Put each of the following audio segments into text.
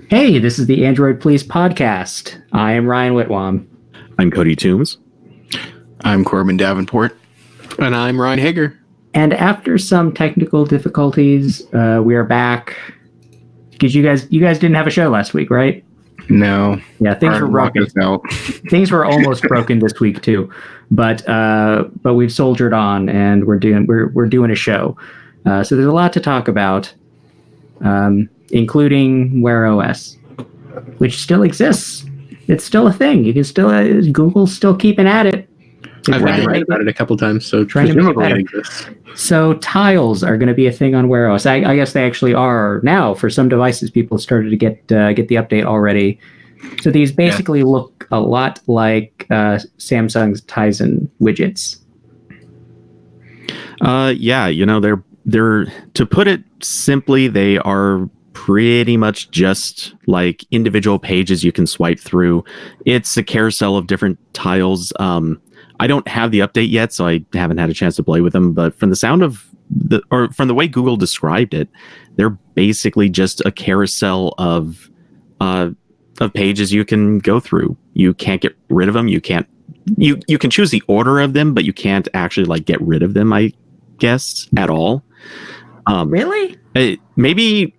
Hey, this is the Android Please podcast. I am Ryan Whitwam. I'm Cody Toombs. I'm Corbin Davenport. And I'm Ryan Hager. And after some technical difficulties, we are back. Because you guys didn't have a show last week, right? No. Yeah, things were broken. Things were almost broken this week too, but we've soldiered on and we're doing a show. So there's a lot to talk about, including Wear OS, which still exists. It's still a thing. You can still Google's still keeping at it. I've read about it a couple times, so presumably it exists. So tiles are going to be a thing on Wear OS. I guess they actually are now for some devices. People started to get the update already. So these basically look a lot like Samsung's Tizen widgets. They're to put it simply, they are pretty much just like individual pages you can swipe through. It's a carousel of different tiles. I don't have the update yet, so I haven't had a chance to play with them. But from the sound of from the way Google described it, they're basically just a carousel of pages you can go through. You can't get rid of them. You can't. You can choose the order of them, but you can't actually get rid of them, I guess, at all. Really? Maybe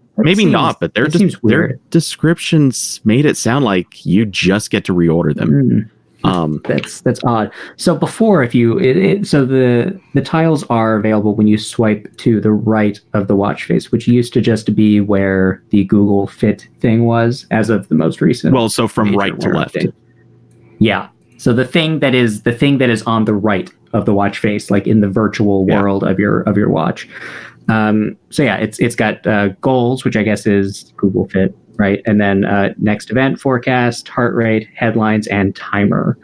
not, but their descriptions made it sound like you just get to reorder them. That's odd. So before, if you the tiles are available when you swipe to the right of the watch face, which used to just be where the Google Fit thing was, as of the most recent. Well, so from right to left. Update. Yeah. So the thing that is on the right of the watch face, like in the virtual world of your watch. It's got goals, which I guess is Google Fit, right? And then next event, forecast, heart rate, headlines, and timer.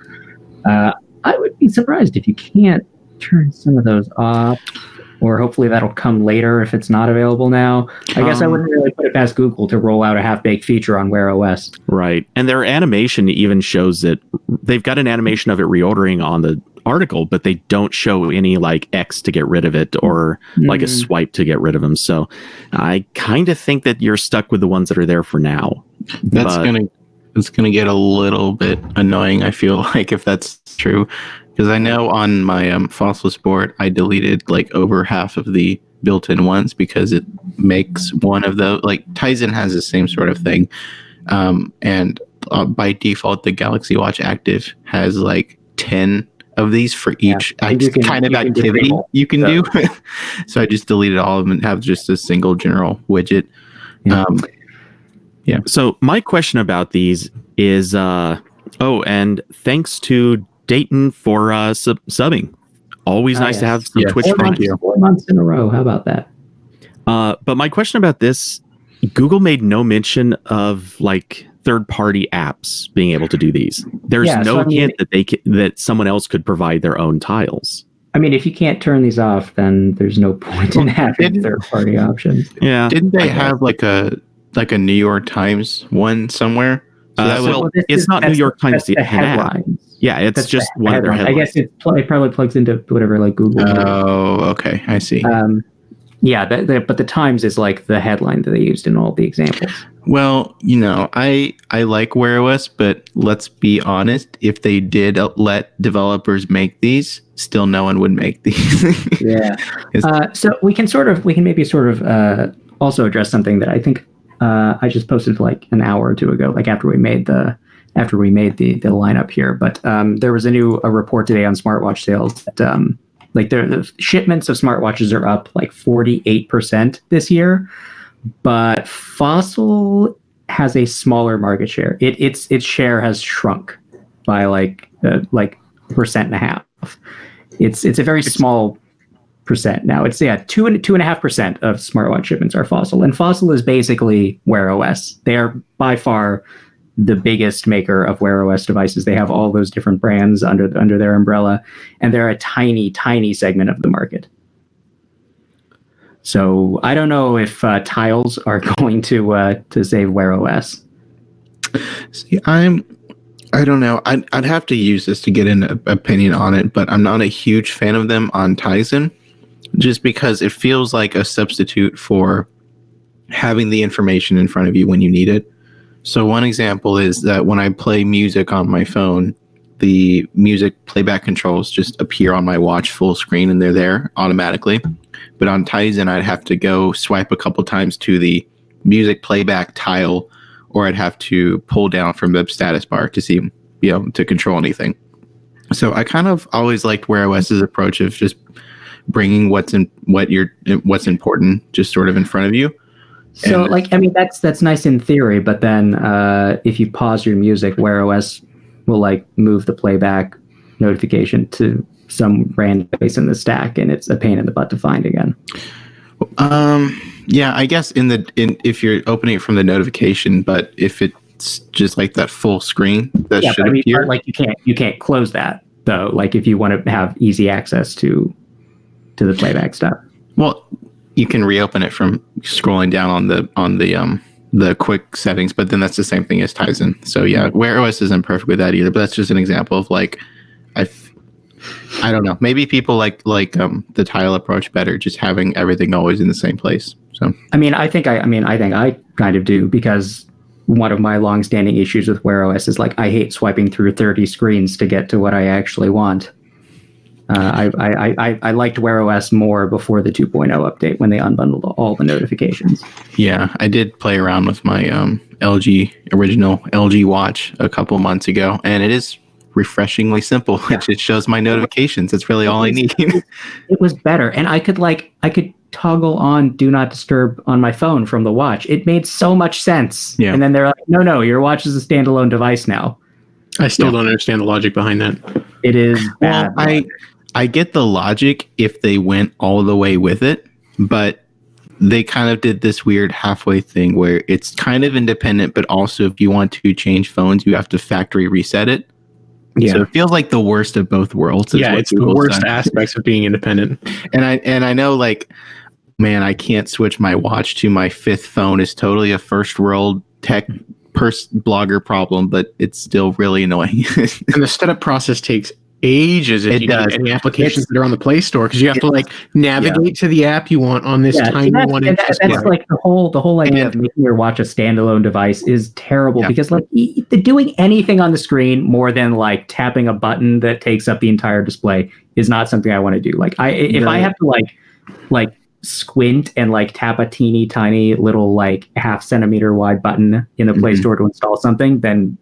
I would be surprised if you can't turn some of those off, or hopefully that'll come later if it's not available now. I guess I wouldn't really put it past Google to roll out a half-baked feature on Wear OS. Right. And their animation even shows that they've got an animation of it reordering on the article, but they don't show any X to get rid of it or a swipe to get rid of them. So I kind of think that you're stuck with the ones that are there for now. It's gonna get a little bit annoying, I feel like, if that's true, because I know on my Fossil Sport I deleted over half of the built-in ones because it makes one of those, Tizen has the same sort of thing, and by default the Galaxy Watch Active has 10 of these for each kind of activity you can do. So I just deleted all of them and have just a single general widget. So my question about these is, and thanks to Dayton for subbing. Always nice to have some Twitch. Thank you. 4 months in a row. How about that? But my question about this, Google made no mention of third-party apps being able to do these. There's hint that that someone else could provide their own tiles. I mean, if you can't turn these off, then there's no point in having third-party options. Yeah. Didn't they have a New York Times one somewhere? It's not New York Times. The headlines. Yeah, it's just one of their headlines. I guess it probably plugs into whatever Google. Oh, okay, I see. But the Times is the headline that they used in all the examples. Well, I like Wear OS, but let's be honest. If they did let developers make these, still no one would make these. Yeah. So we can maybe also address something that I think I just posted an hour or two ago, after we made the lineup here. But there was a report today on smartwatch sales that the shipments of smartwatches are up 48% this year, but Fossil has a smaller market share. Its share has shrunk by 1.5%. It's a very small percent now. It's 2.5% of smartwatch shipments are Fossil, and Fossil is basically Wear OS. They are by far the biggest maker of Wear OS devices. They have all those different brands under their umbrella, and they're a tiny segment of the market. So I don't know if tiles are going to save Wear OS. See, I don't know. I'd have to use this to get an opinion on it, but I'm not a huge fan of them on Tizen, just because it feels like a substitute for having the information in front of you when you need it. So one example is that when I play music on my phone, the music playback controls just appear on my watch full screen and they're there automatically. But on Tizen, I'd have to go swipe a couple times to the music playback tile, or I'd have to pull down from the status bar to see, to control anything. So I kind of always liked Wear OS's approach of just bringing what's important just sort of in front of you. So, that's nice in theory, but then if you pause your music, Wear OS will move the playback notification to some random place in the stack, and it's a pain in the butt to find again. Yeah, I guess if you're opening it from the notification, but if it's just that full screen that should appear, you can't close that though. If you want to have easy access to the playback stuff. Well, you can reopen it from scrolling down on the quick settings, but then that's the same thing as Tizen. So yeah, Wear OS isn't perfect with that either. But that's just an example of I don't know. Maybe people like the tile approach better, just having everything always in the same place. So I think I kind of do, because one of my long-standing issues with Wear OS is I hate swiping through 30 screens to get to what I actually want. I liked Wear OS more before the 2.0 update when they unbundled all the notifications. Yeah, I did play around with my original LG watch a couple months ago, and it is refreshingly simple. It shows my notifications. That's really all I need. It was better, and I could toggle on Do Not Disturb on my phone from the watch. It made so much sense. Yeah. And then they're like, no, your watch is a standalone device now. I still don't understand the logic behind that. It is bad. Well, I get the logic if they went all the way with it, but they kind of did this weird halfway thing where it's kind of independent, but also if you want to change phones, you have to factory reset it. Yeah. So it feels like the worst of both worlds. It's the worst aspects of being independent. And I know, man, I can't switch my watch to my fifth phone. Is totally a first world tech blogger problem, but it's still really annoying. And the setup process takes ages if you need any applications that are on the Play Store, because you have to navigate to the app you want on this tiny one. That's the whole idea of making your watch a standalone device is terrible, because doing anything on the screen more than tapping a button that takes up the entire display is not something I want to do. If I have to squint and tap a teeny tiny little half centimeter wide button in the Play Store to install something, then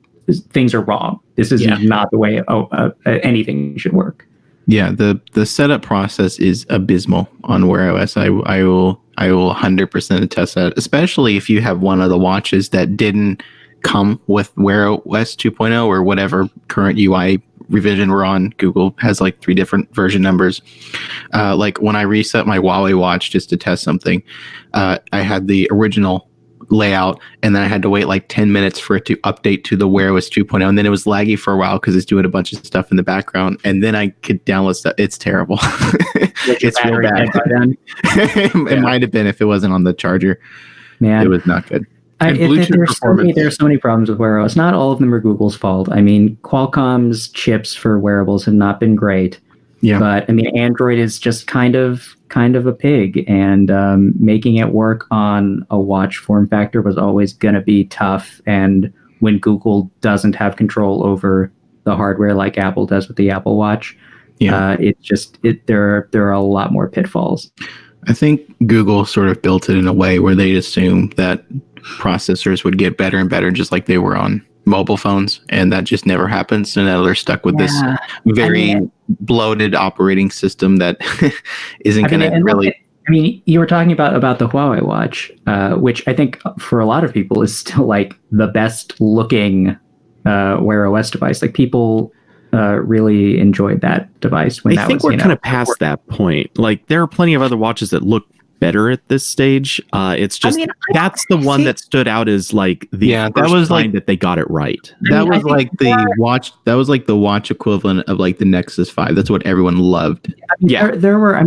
things are wrong. This is not the way anything should work. Yeah, the setup process is abysmal on Wear OS. I will 100% attest that, especially if you have one of the watches that didn't come with Wear OS 2.0 or whatever current UI revision we're on. Google has 3 different version numbers. When I reset my Huawei watch just to test something, I had the original layout, and then I had to wait 10 minutes for it to update to the Wear OS 2.0, and then it was laggy for a while because it's doing a bunch of stuff in the background, and then I could download stuff. It's terrible. It's real bad. It might have been if it wasn't on the charger. Man, it was not good. There are so many problems with Wear OS. Not all of them are Google's fault. Qualcomm's chips for wearables have not been great. Yeah. But Android is just kind of a pig, and making it work on a watch form factor was always going to be tough. And when Google doesn't have control over the hardware like Apple does with the Apple Watch, there are a lot more pitfalls. I think Google sort of built it in a way where they assumed that processors would get better and better, just like they were on mobile phones, and that just never happens. So now they're stuck with this very bloated operating system that isn't going to really. You were talking about the Huawei watch, which I think for a lot of people is still the best looking Wear OS device. People really enjoyed that device when I think we're kind of past that point. There are plenty of other watches that look better at this stage. It's just that's the one that stood out as that was that they got it right. That was the watch. That was the watch equivalent of the Nexus 5. That's what everyone loved. There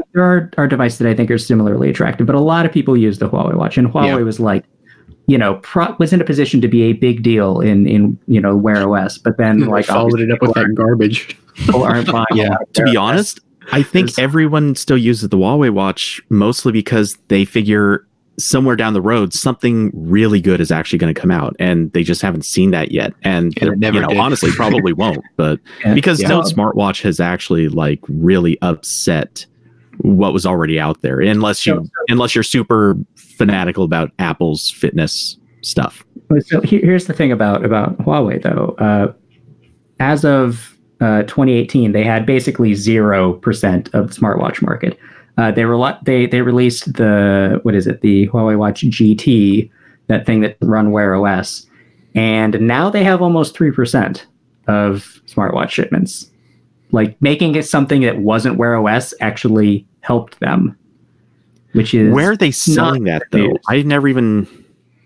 are devices that I think are similarly attractive, but a lot of people use the Huawei watch, and Huawei was was in a position to be a big deal in Wear OS, but then followed it up with that garbage. People aren't buying. To be honest, I think everyone still uses the Huawei watch mostly because they figure somewhere down the road, something really good is actually going to come out, and they just haven't seen that yet. And it never did. Honestly, probably won't. But because no smartwatch has actually like really upset what was already out there, unless you're super fanatical about Apple's fitness stuff. So here's the thing about Huawei, though. As of 2018, they had basically 0% of the smartwatch market. They released the Huawei Watch GT, that thing that run Wear OS, and now they have almost 3% of smartwatch shipments. Like, making it something that wasn't Wear OS actually helped them. Which is, where are they selling that though? I never even.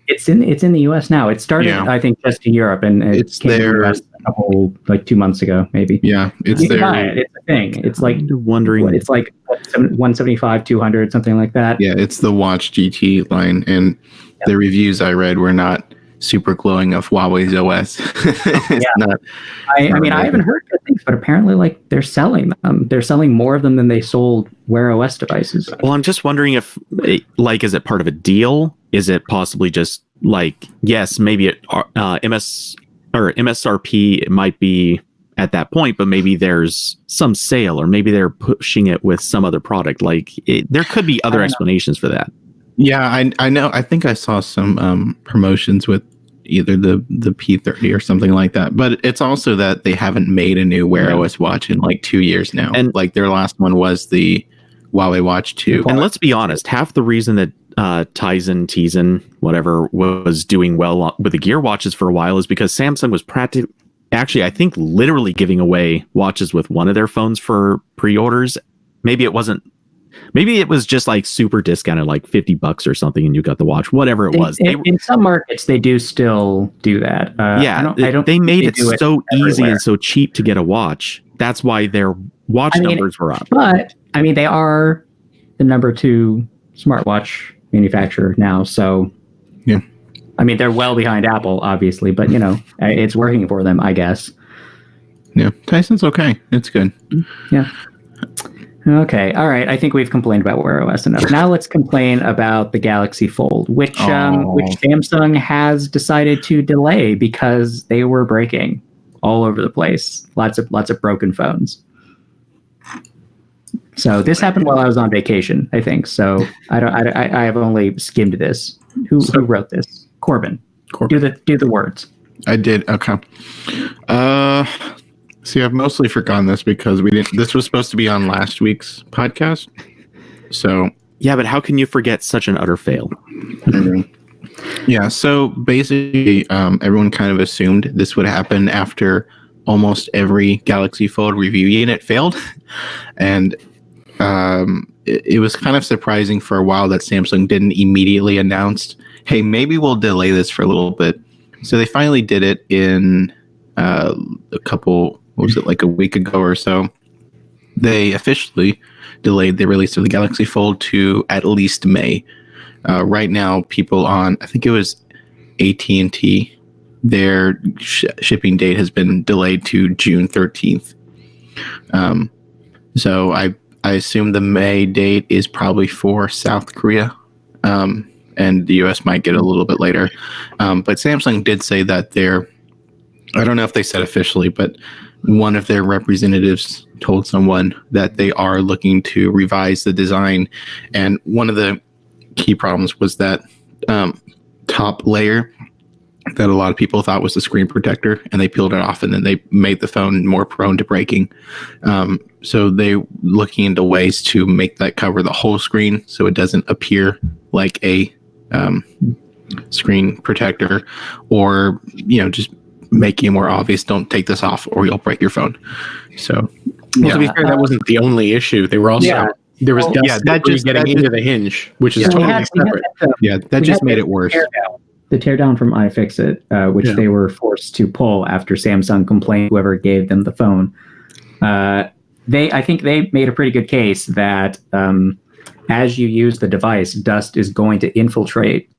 It's in the US now. It started, I think, just in Europe, and it came to the US a couple, like 2 months ago, maybe. Yeah, you can buy it. It's a thing. It's like wondering. It's like 175, 200, something like that. Yeah, it's the Watch GT line, and the reviews I read were not super glowing of Huawei's OS. I haven't heard good things, but apparently, like, they're selling them. They're selling more of them than they sold Wear OS devices. Well, I'm just wondering if, like, is it part of a deal? Is it possibly just like, yes, maybe it MSRP, it might be at that point, but maybe there's some sale, or maybe they're pushing it with some other product. Like, there could be other explanations for that. Yeah, I know. I think I saw some promotions with either the P30 or something like that. But it's also that they haven't made a new Wear OS watch in like 2 years now. And like, their last one was the Huawei Watch 2. And let's be honest, half the reason that Tizen, whatever, was doing well with the Gear watches for a while is because Samsung was actually, I think, literally giving away watches with one of their phones for pre-orders. Maybe it was just like super discounted, like $50 or something, and you got the watch, whatever it was. In some markets, they do still do that. They made it so easy and so cheap to get a watch. That's why their watch numbers were up. But I mean, they are the number 2 smartwatch manufacturer now, so yeah. I mean, they're well behind Apple, obviously, but it's working for them, I guess. Yeah, Tyson's okay. It's good. Yeah. Okay. All right. I think we've complained about Wear OS enough. Now let's complain about the Galaxy Fold, which Samsung has decided to delay because they were breaking all over the place. Lots of broken phones. So this happened while I was on vacation, I think. So I have only skimmed this. Who wrote this? Corbin. Do the words. I did. Okay. See, I've mostly forgotten this because this was supposed to be on last week's podcast. So yeah, but how can you forget such an utter fail? Yeah. So basically, everyone kind of assumed this would happen after almost every Galaxy Fold review unit failed, and it was kind of surprising for a while that Samsung didn't immediately announce, "Hey, maybe we'll delay this for a little bit." So they finally did it in a week ago or so. They officially delayed the release of the Galaxy Fold to at least May. Right now, people on, I think it was AT&T, their shipping date has been delayed to June 13th. So I assume the May date is probably for South Korea, and the US might get a little bit later. But Samsung did say that I don't know if they said officially, but one of their representatives told someone that they are looking to revise the design. And one of the key problems was that top layer that a lot of people thought was the screen protector, and they peeled it off, and then they made the phone more prone to breaking. So they looking into ways to make that cover the whole screen so it doesn't appear like a screen protector, or just making it more obvious, don't take this off or you'll break your phone. So to be fair, that wasn't the only issue. They were also there was that just getting into the hinge, which is totally separate. That just made it worse. The teardown from iFixit, which they were forced to pull after Samsung complained whoever gave them the phone. I think they made a pretty good case that as you use the device, dust is going to infiltrate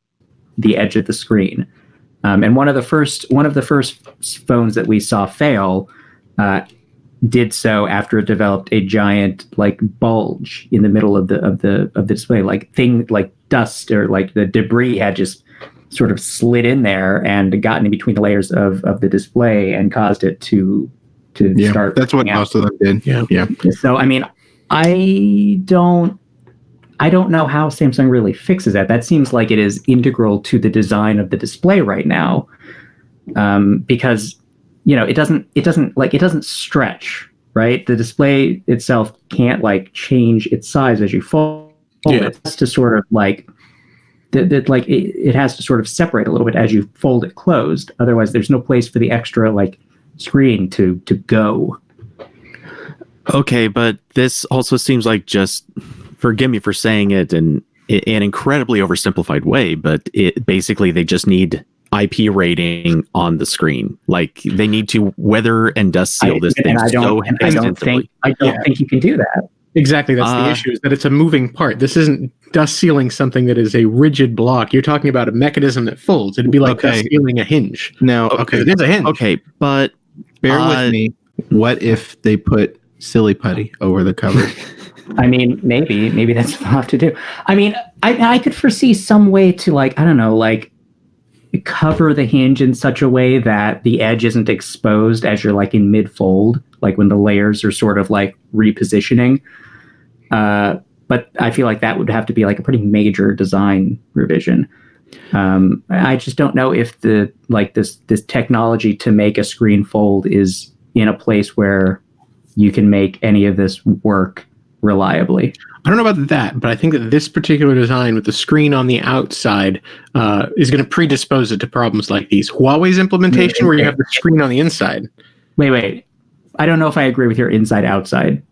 the edge of the screen. And one of the first phones that we saw fail did so after it developed a giant like bulge in the middle of the display, like dust or like the debris had just sort of slid in there and gotten in between the layers of the display and caused it to start. That's what most of them did. Yeah. So I mean, I don't know how Samsung really fixes that. That seems like it is integral to the design of the display right now, because it doesn't stretch, right? The display itself can't like change its size as you fold. Yeah. It has to sort of like it has to sort of separate a little bit as you fold it closed. Otherwise, there's no place for the extra like screen to go. Okay, but this also seems like, just forgive me for saying it in an incredibly oversimplified way, but it basically they just need IP rating on the screen. Like they need to weather and dust seal this thing so extensively. I don't think you can do that. Exactly, that's the issue, is that it's a moving part. This isn't dust sealing something that is a rigid block. You're talking about a mechanism that folds. It'd be like dust sealing a hinge. Now, it is a hinge. Okay, but bear with me. What if they put silly putty over the cover? I mean, maybe that's what they'll have to do. I mean, I could foresee some way to like, I don't know, like cover the hinge in such a way that the edge isn't exposed as you're like in mid-fold, like when the layers are sort of like repositioning. But I feel like that would have to be like a pretty major design revision. I just don't know if this technology to make a screen fold is in a place where you can make any of this work reliably. I don't know about that, but I think that this particular design with the screen on the outside is going to predispose it to problems like these. Huawei's implementation, where you have the screen on the inside. Wait. I don't know if I agree with your inside-outside.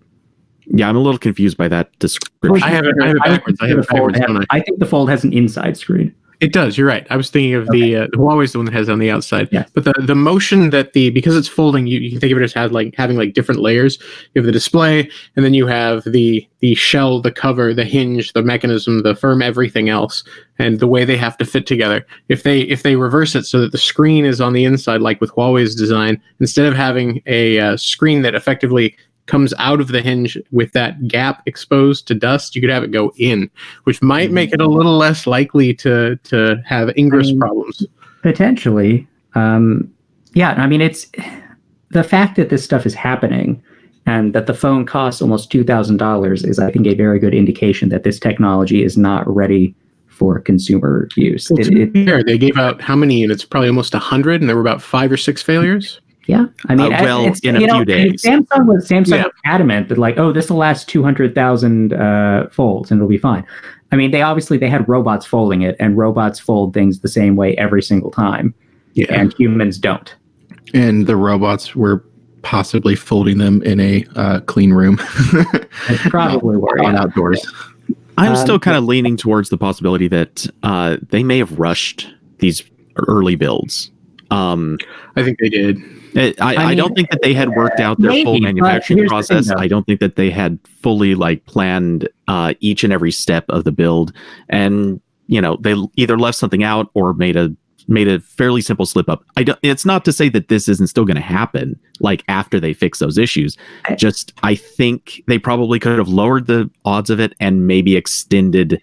Yeah, I'm a little confused by that description. I have it backwards. I think the Fold has an inside screen. It does. You're right. I was thinking of the Huawei's the one that has it on the outside. Yeah. But the motion that because it's folding, you can think of it as having like different layers. You have the display, and then you have the shell, the cover, the hinge, the mechanism, the firm, everything else, and the way they have to fit together. If they reverse it so that the screen is on the inside, like with Huawei's design, instead of having a screen that effectively comes out of the hinge with that gap exposed to dust, you could have it go in, which might make it a little less likely to have ingress problems. Potentially. Yeah, I mean, it's the fact that this stuff is happening and that the phone costs almost $2,000 is, I think, a very good indication that this technology is not ready for consumer use. Well, they gave out how many units? Probably almost 100, and there were about 5 or 6 failures. Yeah, I mean, in a few days. Samsung was adamant that like, oh, this will last 200,000 folds and it'll be fine. I mean, they had robots folding it, and robots fold things the same way every single time, and humans don't. And the robots were possibly folding them in a clean room. Probably were outdoors. I'm still kind of leaning towards the possibility that they may have rushed these early builds. I think they did. I don't think that they had worked out their full manufacturing process. I don't think that they had fully like planned each and every step of the build, and they either left something out or made a fairly simple slip up. It's not to say that this isn't still going to happen like after they fix those issues. I think they probably could have lowered the odds of it and maybe extended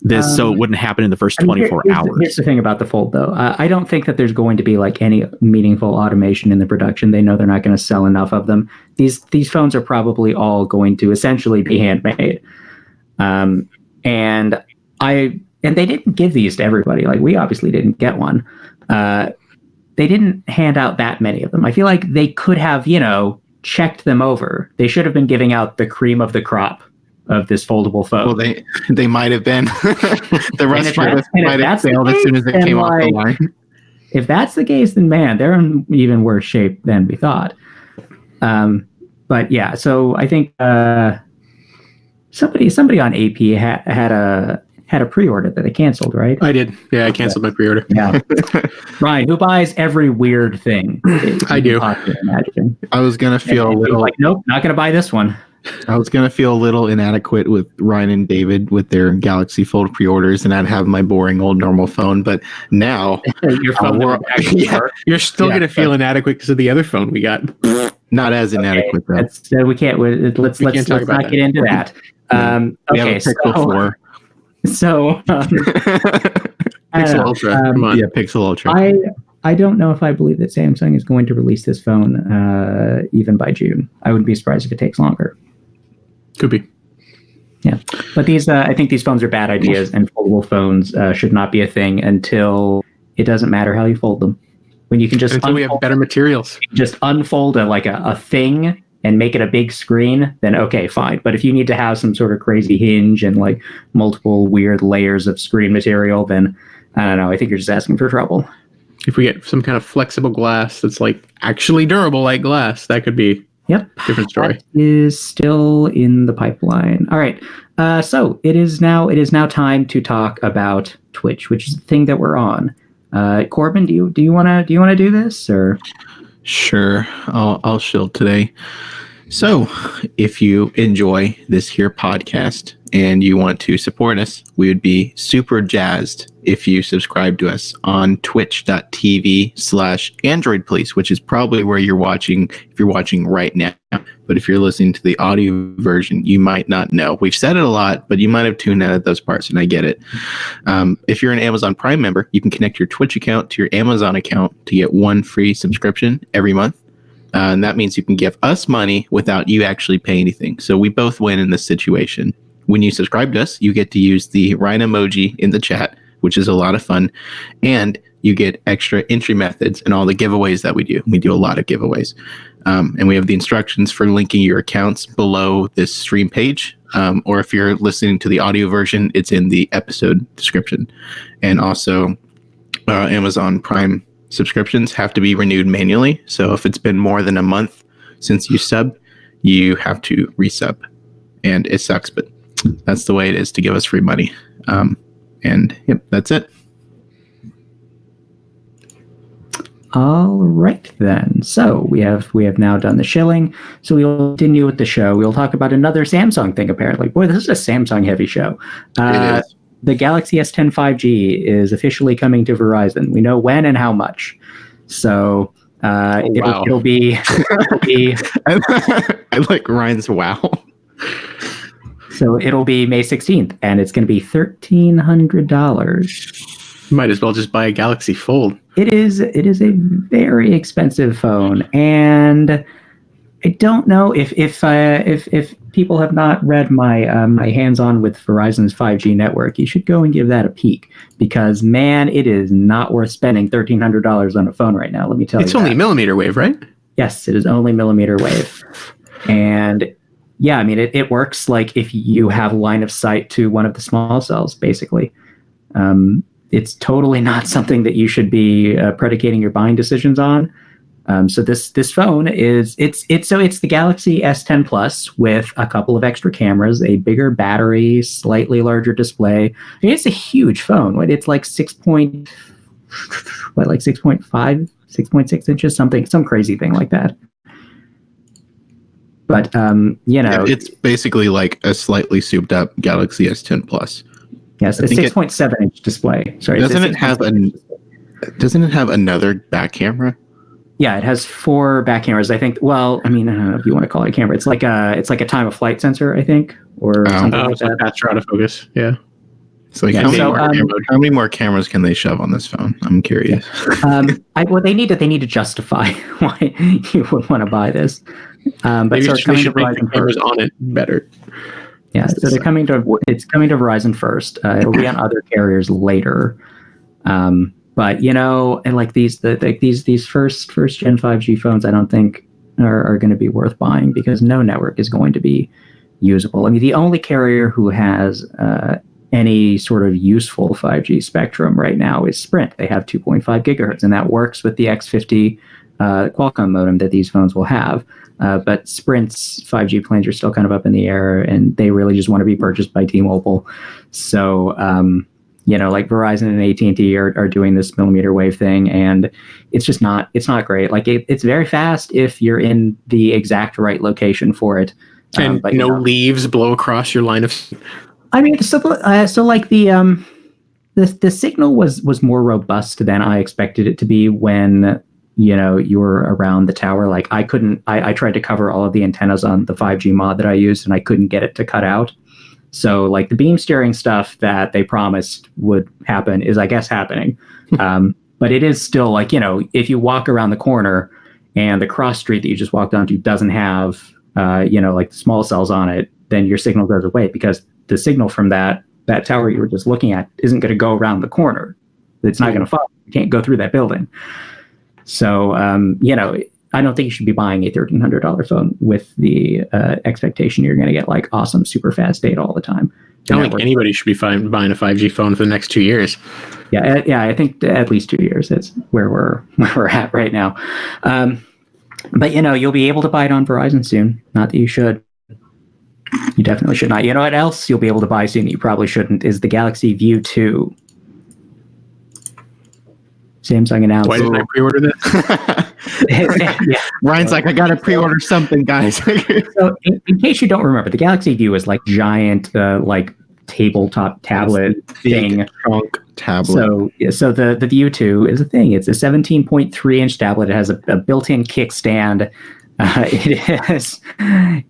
this so it wouldn't happen in the first 24 hours. Here's the thing about the Fold, though. I don't think that there's going to be like any meaningful automation in the production. They know they're not going to sell enough of them. These phones are probably all going to essentially be handmade. And they didn't give these to everybody. Like, we obviously didn't get one. They didn't hand out that many of them. I feel like they could have, checked them over. They should have been giving out the cream of the crop of this foldable phone. Well, they might have been. The rest might have failed as soon as it came off the line. If that's the case, then man, they're in even worse shape than we thought. But yeah, so I think somebody on AP had a pre-order that they canceled, right? I did. Yeah, I canceled my pre-order. Yeah. Ryan, who buys every weird thing? I do. Imagine. I was gonna feel a little like, nope, not gonna buy this one. I was going to feel a little inadequate with Ryan and David with their Galaxy Fold pre-orders, and I'd have my boring old normal phone. But now your phone you're still going to feel inadequate because of the other phone we got. Not as inadequate though. We can't. Let's can't talk about not that. get into that. We have a Pixel 4. So Pixel Ultra. Come on. Yeah, Pixel Ultra. I don't know if I believe that Samsung is going to release this phone even by June. I wouldn't be surprised if it takes longer. Could be. Yeah, but I think these phones are bad ideas, and foldable phones should not be a thing until it doesn't matter how you fold them. When you can just Until we have better materials. just unfold a thing and make it a big screen, then okay, fine. But if you need to have some sort of crazy hinge and like multiple weird layers of screen material, then I don't know. I think you're just asking for trouble. If we get some kind of flexible glass that's like actually durable like glass, that could be Yep. different story. That is still in the pipeline. All right. So it is now time to talk about Twitch, which is the thing that we're on. Corbin, do you want to do this or? Sure, I'll shield today. So, if you enjoy this here podcast and you want to support us, we would be super jazzed if you subscribe to us on twitch.tv/Android Police, which is probably where you're watching if you're watching right now. But if you're listening to the audio version, you might not know. We've said it a lot, but you might have tuned out at those parts, and I get it. If you're an Amazon Prime member, you can connect your Twitch account to your Amazon account to get one free subscription every month. And that means you can give us money without you actually paying anything. So we both win in this situation. When you subscribe to us, you get to use the Rhine emoji in the chat, which is a lot of fun. And you get extra entry methods and all the giveaways that we do. We do a lot of giveaways. And we have the instructions for linking your accounts below this stream page. Or if you're listening to the audio version, it's in the episode description. And also Amazon Prime subscriptions have to be renewed manually. So if it's been more than a month since you sub, you have to resub. And it sucks, but that's the way it is to give us free money. And yep, that's it. All right then. So we have now done the shilling. So we will continue with the show. We'll talk about another Samsung thing. Apparently, boy, this is a Samsung heavy show. It is. The Galaxy S10 5G is officially coming to Verizon. We know when and how much. So it'll be. I like Ryan's wow. So it'll be May 16th, and it's going to be $1,300. Might as well just buy a Galaxy Fold. It is a very expensive phone, and I don't know if people have not read my my hands-on with Verizon's 5G network, you should go and give that a peek, because man, it is not worth spending $1,300 on a phone right now. Let me tell you. It's only millimeter wave, right? Yes, it is only millimeter wave, and yeah, I mean it works like if you have line of sight to one of the small cells, basically. It's totally not something that you should be predicating your buying decisions on. So this phone it's the Galaxy S10 Plus with a couple of extra cameras, a bigger battery, slightly larger display. I mean, it's a huge phone. It's like 6.5, 6.6 inches, some crazy thing like that. But it's basically like a slightly souped up Galaxy S10 Plus. Yes, a 6.7 inch display. Sorry, doesn't it have another back camera? Yeah, it has 4 back cameras. I think. Well, I mean, I don't know if you want to call it a camera. It's like a time of flight sensor, I think, or something like that. Faster autofocus. Yeah. So, how many more cameras can they shove on this phone? I'm curious. They need to justify why you would want to buy this. But maybe so they should make the cameras on it better. Yeah, so it's coming to Verizon first. It'll be on other carriers later. But and like these first gen 5G phones, I don't think are going to be worth buying, because no network is going to be usable. I mean, the only carrier who has any sort of useful 5G spectrum right now is Sprint. They have 2.5 gigahertz, and that works with the X50 Qualcomm modem that these phones will have. But Sprint's 5G plans are still kind of up in the air, and they really just want to be purchased by T-Mobile. So, like Verizon and AT&T are doing this millimeter wave thing, and it's not great. Like it's very fast if you're in the exact right location for it. And but, leaves blow across your line of. I mean, so like the signal was more robust than I expected it to be when you're around the tower. Like I couldn't. I tried to cover all of the antennas on the 5G mod that I used, and I couldn't get it to cut out. So like the beam steering stuff that they promised would happen is, I guess, happening. But it is still like, if you walk around the corner and the cross street that you just walked onto doesn't have, like small cells on it, then your signal goes away because the signal from that tower you were just looking at isn't going to go around the corner. It's not going to follow. You can't go through that building. So, I don't think you should be buying a $1,300 phone with the expectation you're going to get like awesome, super fast data all the time. I don't think anybody should be buying a 5G phone for the next 2 years. Yeah, I think at least 2 years. That's where we're at right now. But you'll be able to buy it on Verizon soon. Not that you should. You definitely should not. You know what else you'll be able to buy soon that you probably shouldn't is the Galaxy View 2. Samsung announced. Why didn't I pre-order this? Yeah. Ryan's like, I gotta pre-order something, guys. So, in case you don't remember, the Galaxy View is like giant, like tabletop tablet thing. Trunk tablet. So the View 2 is a thing. It's a 17.3-inch tablet. It has a built-in kickstand.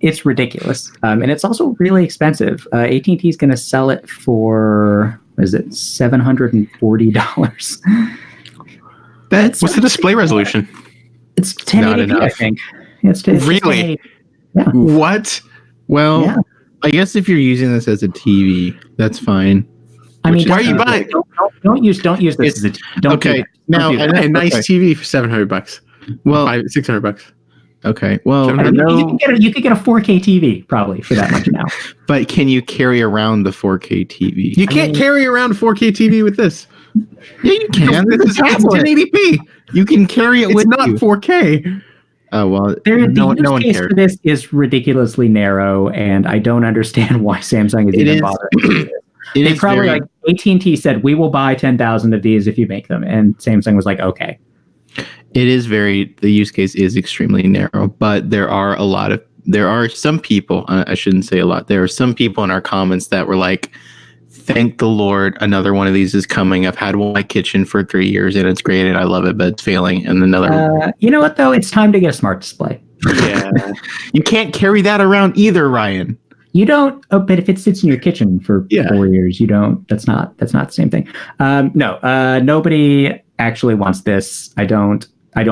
It's ridiculous, and it's also really expensive. AT&T is going to sell it for, what is it, $740? What's the display resolution? It's 1080p, I think. It's really? Yeah. What? Well, yeah. I guess if you're using this as a TV, that's fine. I mean, why are you buying? Don't use this as a TV. Okay, now a nice TV for $700. Well, $600. Okay, well, you could get a 4K TV probably for that much now. But can you carry around the 4K TV? You can't carry around a 4K TV with this. Yeah, you can. It's 1080p. You can carry it with you. It's not 4K. Oh, well, no one cares. For this is ridiculously narrow, and I don't understand why Samsung is even bothering. They probably like AT&T said, we will buy 10,000 of these if you make them, and Samsung was like, okay. The use case is extremely narrow, but there are some people, I shouldn't say a lot, there are some people in our comments that were like, thank the Lord, another one of these is coming. I've had one in my kitchen for 3 years and it's great and I love it, but it's failing. And another. You know what though? It's time to get a smart display. Yeah. You can't carry that around either, Ryan. You don't. Oh, but if it sits in your kitchen for 4 years, you don't. That's not the same thing. Nobody actually wants this. I don't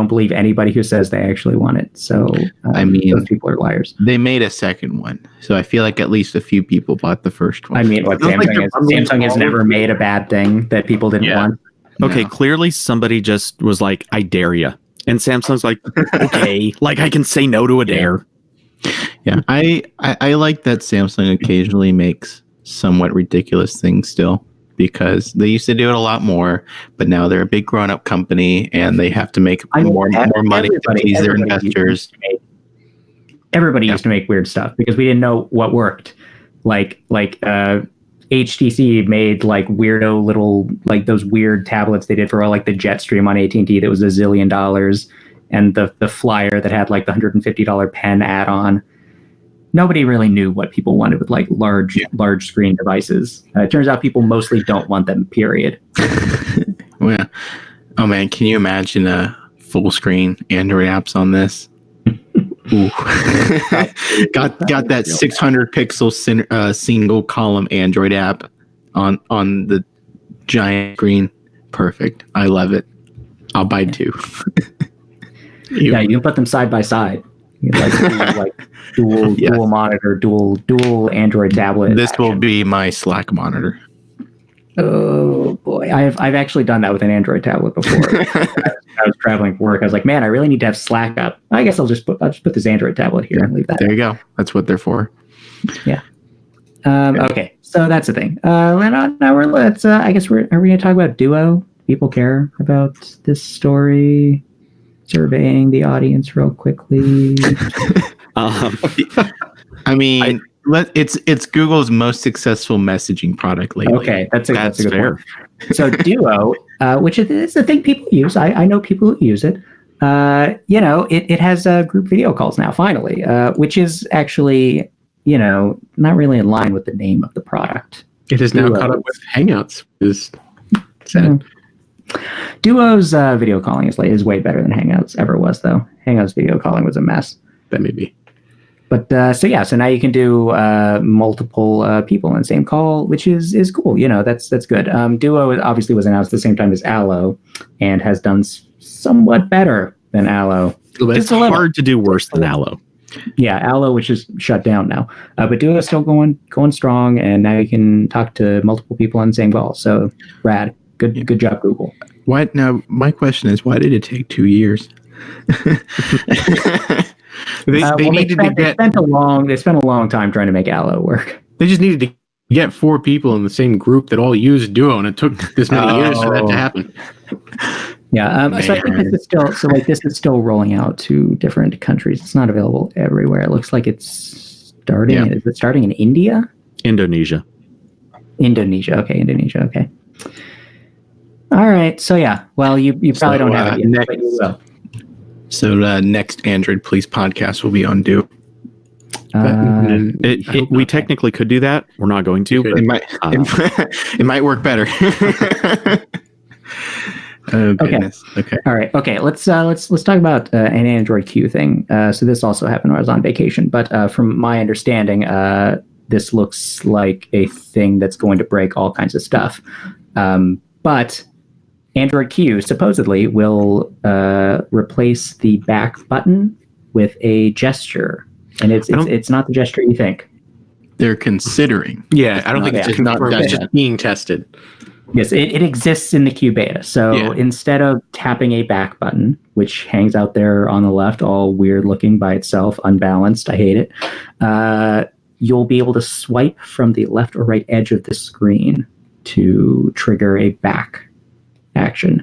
believe anybody who says they actually want it. So those people are liars. They made a second one, so I feel like at least a few people bought the first one. I mean, Samsung has never made a bad thing that people didn't want. Okay, clearly somebody just was like, "I dare you," and Samsung's like, "Okay, like I can say no to a dare." Yeah, I like that Samsung occasionally makes somewhat ridiculous things still, because they used to do it a lot more, but now they're a big grown-up company and they have to make more money to please their investors. Everybody used to make weird stuff because we didn't know what worked. Like HTC made like weirdo little, like those weird tablets they did for all like the Jetstream on AT&T that was $1 zillion, and the Flyer that had like the $150 pen add-on. Nobody really knew what people wanted with like large screen devices. It turns out people mostly don't want them, period. Well, oh man, can you imagine full screen Android apps on this? Ooh. got that 600 pixel single column Android app on the giant screen. Perfect. I love it. I'll buy two. Yeah, you can put them side by side. You know, like dual monitor, dual Android tablet. This will be my Slack monitor. Oh boy, I've actually done that with an Android tablet before. I was traveling for work. I was like, man, I really need to have Slack up. I guess I'll just put this Android tablet here and leave that. There you go. That's what they're for. Yeah. Okay, so that's the thing. Let's. I guess are we going to talk about Duo? People care about this story. Surveying the audience real quickly. I mean, it's Google's most successful messaging product lately. Okay, that's a good word. So Duo, which is the thing people use. I know people who use it. It has group video calls now, finally, which is actually, not really in line with the name of the product. It is now caught up with Hangouts. Is sad. Duo's video calling is way better than Hangouts ever was, though. Hangouts video calling was a mess. That may be. But so now you can do multiple people in the same call, which is cool. That's good. Duo obviously was announced at the same time as Allo, and has done somewhat better than Allo. It's hard to do worse than Allo. Yeah, Allo, which is shut down now, but Duo is still going strong, and now you can talk to multiple people on the same call. So rad. Good job, Google. Why now? My question is, why did it take 2 years? They spent a long time trying to make Allo work. They just needed to get 4 people in the same group that all use Duo, and it took this many years for that to happen. Yeah, so I think this is still rolling out to different countries. It's not available everywhere. It looks like it's starting. Yeah. Is it starting in India? Indonesia. Okay, Indonesia. Okay. All right. So yeah. Well, you probably don't have it yet, but you will. So next Android Police podcast will be on Duo. We technically could do that. We're not going to. It might. It might work better. Oh goodness. Okay. All right. Okay. Let's talk about an Android Q thing. So this also happened when I was on vacation, but from my understanding, this looks like a thing that's going to break all kinds of stuff. But Android Q supposedly will replace the back button with a gesture, and it's not the gesture you think. They're considering. Yeah, I don't think it's not done. It's just being tested. Yes, it exists in the Q beta. So instead of tapping a back button, which hangs out there on the left, all weird looking by itself, unbalanced, I hate it, you'll be able to swipe from the left or right edge of the screen to trigger a back action.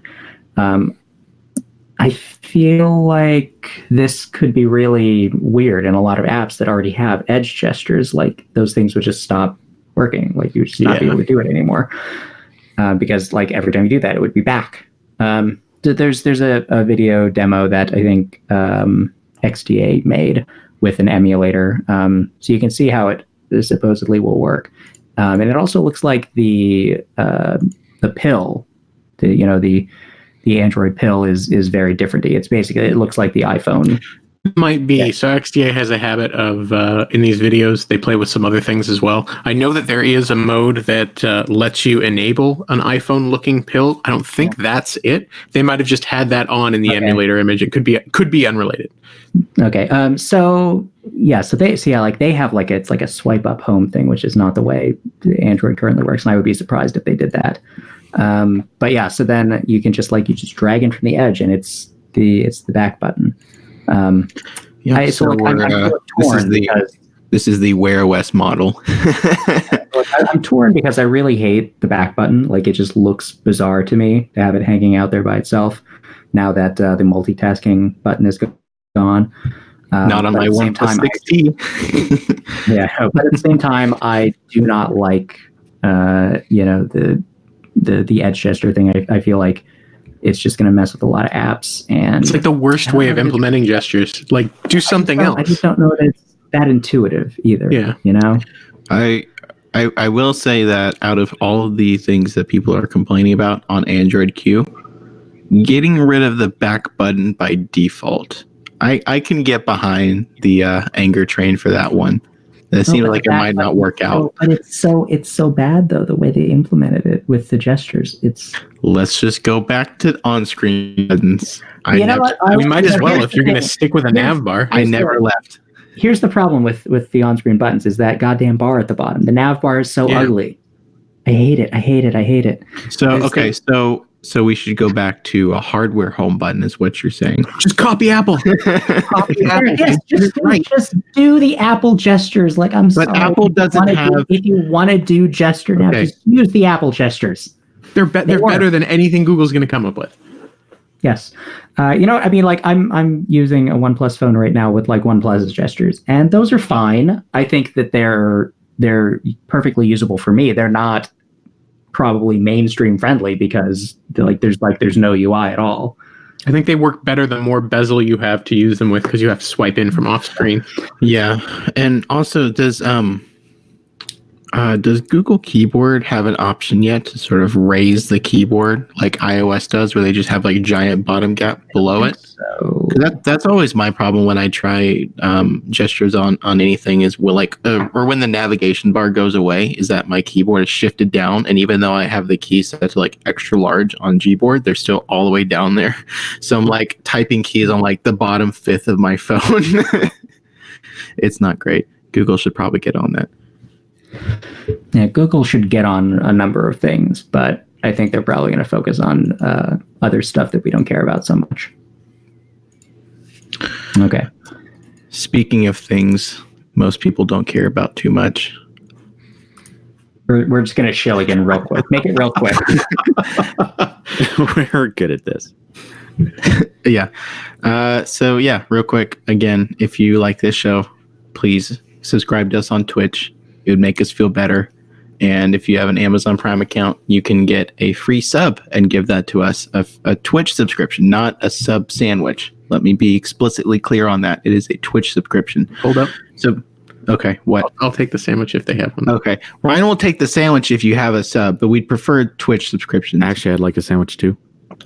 I feel like this could be really weird in a lot of apps that already have edge gestures. Like those things would just stop working. Like you would just not be able to do it anymore. Because like every time you do that, it would be back. There's a video demo that I think XDA made with an emulator, so you can see how it supposedly will work. And it also looks like the pill, the Android pill is very different. It's basically, it looks like the iPhone. Might be. Yeah. So XDA has a habit of, in these videos, they play with some other things as well. I know that there is a mode that lets you enable an iPhone-looking pill. I don't think that's it. They might have just had that on in the emulator image. It could be unrelated. Okay. So they have it's like a swipe up home thing, which is not the way Android currently works, and I would be surprised if they did that. But yeah, so then you can just drag in from the edge, and it's the back button. I'm torn because this is the Wear OS model. I'm torn because I really hate the back button. Like it just looks bizarre to me to have it hanging out there by itself. Now that the multitasking button is gone. Not on my OnePlus 6T. Yeah, but at the same time, I do not like the edge gesture thing. I feel like it's just going to mess with a lot of apps, and it's like the worst way of implementing gestures. Like, do something else. I just don't know that it's that intuitive either. Yeah, I will say that out of all of the things that people are complaining about on Android Q, getting rid of the back button by default, I can get behind the anger train for that one. It seems like it might not work out. But it's so bad though, the way they implemented it with the gestures. Let's just go back to on-screen buttons. We might as well if you're going to stick with a nav bar. I never left. Here's the problem with the on-screen buttons is that goddamn bar at the bottom. The nav bar is so ugly. I hate it. So we should go back to a hardware home button is what you're saying. Just copy Apple. Just do the Apple gestures. Like I'm sorry. But Apple doesn't have. If you want to do gesture now, just use the Apple gestures. They're better than anything Google's going to come up with. Yes. I'm using a OnePlus phone right now with OnePlus's gestures, and those are fine. I think that they're perfectly usable for me. They're not probably mainstream friendly because there's no UI at all. I think they work better the more bezel you have to use them with because you have to swipe in from off screen. Yeah, and also does I Does Google Keyboard have an option yet to sort of raise the keyboard like iOS does, where they just have like a giant bottom gap below it? So 'Cause that's always my problem when I try gestures on anything is or when the navigation bar goes away, is that my keyboard is shifted down, and even though I have the key set to like extra large on Gboard, they're still all the way down there. So I'm like typing keys on like the bottom fifth of my phone. It's not great. Google should probably get on that. yeah, Google should get on a number of things, but I think they're probably going to focus on other stuff that we don't care about so much. Okay. Speaking of things most people don't care about too much. We're just going to chill again real quick. Make it real quick. We're good at this. Yeah. So yeah, real quick. Again, if you like this show, please subscribe to us on Twitch. It would make us feel better. And if you have an Amazon Prime account, you can get a free sub and give that to us. A Twitch subscription, not a sub sandwich. Let me be explicitly clear on that. It is a Twitch subscription. Hold up. So, okay, what? I'll take the sandwich if they have one. Okay. Ryan will take the sandwich if you have a sub, but we'd prefer Twitch subscription. Actually, I'd like a sandwich too.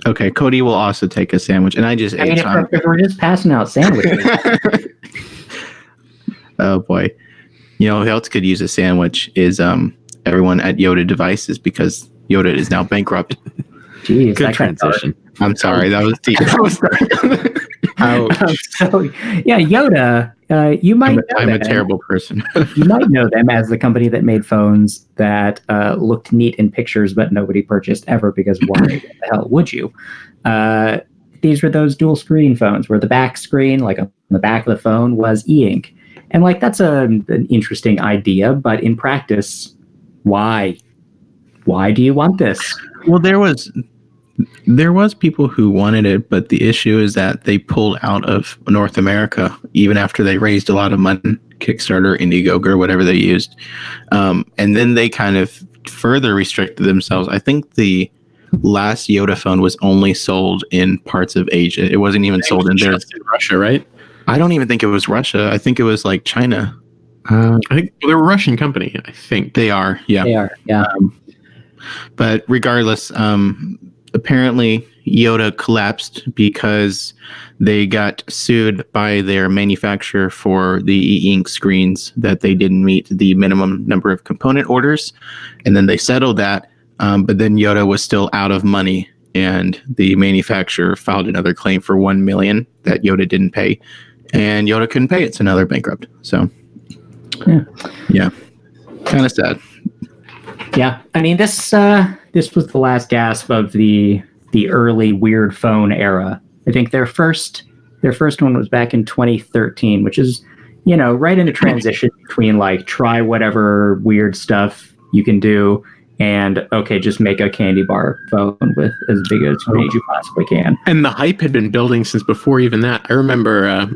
Okay, Cody will also take a sandwich, and I just ate some. If we're just passing out sandwiches. Oh boy, you know who else could use a sandwich is everyone at Yoda Devices, because Yoda is now bankrupt. Jeez, Good transition. I'm sorry, that was deep. So, yeah, Yoda, you might know I'm a them. terrible person. You might know them as the company that made phones that looked neat in pictures, but nobody purchased ever, because why the hell would you? These were those dual screen phones where the back screen, like on the back of the phone, was e-ink. And like that's an interesting idea, but in practice, why? Why do you want this? Well, there was people who wanted it, but the issue is that they pulled out of North America even after they raised a lot of money, Kickstarter, Indiegogo, or whatever they used, and then they kind of further restricted themselves. I think the last Yoda phone was only sold in parts of Asia. It wasn't even sold in there. In Russia, right? I don't even think it was Russia. I think it was like China. I think they're a Russian company. I think They are, yeah. They are, yeah. But regardless, apparently Yoda collapsed because they got sued by their manufacturer for the e-ink screens that they didn't meet the minimum number of component orders. And then they settled that, but then Yoda was still out of money, and the manufacturer filed another claim for $1 million that Yoda didn't pay. And Yoda couldn't pay it, so now they're bankrupt. So, yeah. Kind of sad. Yeah, I mean this was the last gasp of the early weird phone era. I think their first one was back in 2013, which is, you know, right in a transition between like try whatever weird stuff you can do and okay, just make a candy bar phone with as big a screen as you possibly can. And the hype had been building since before even that. I remember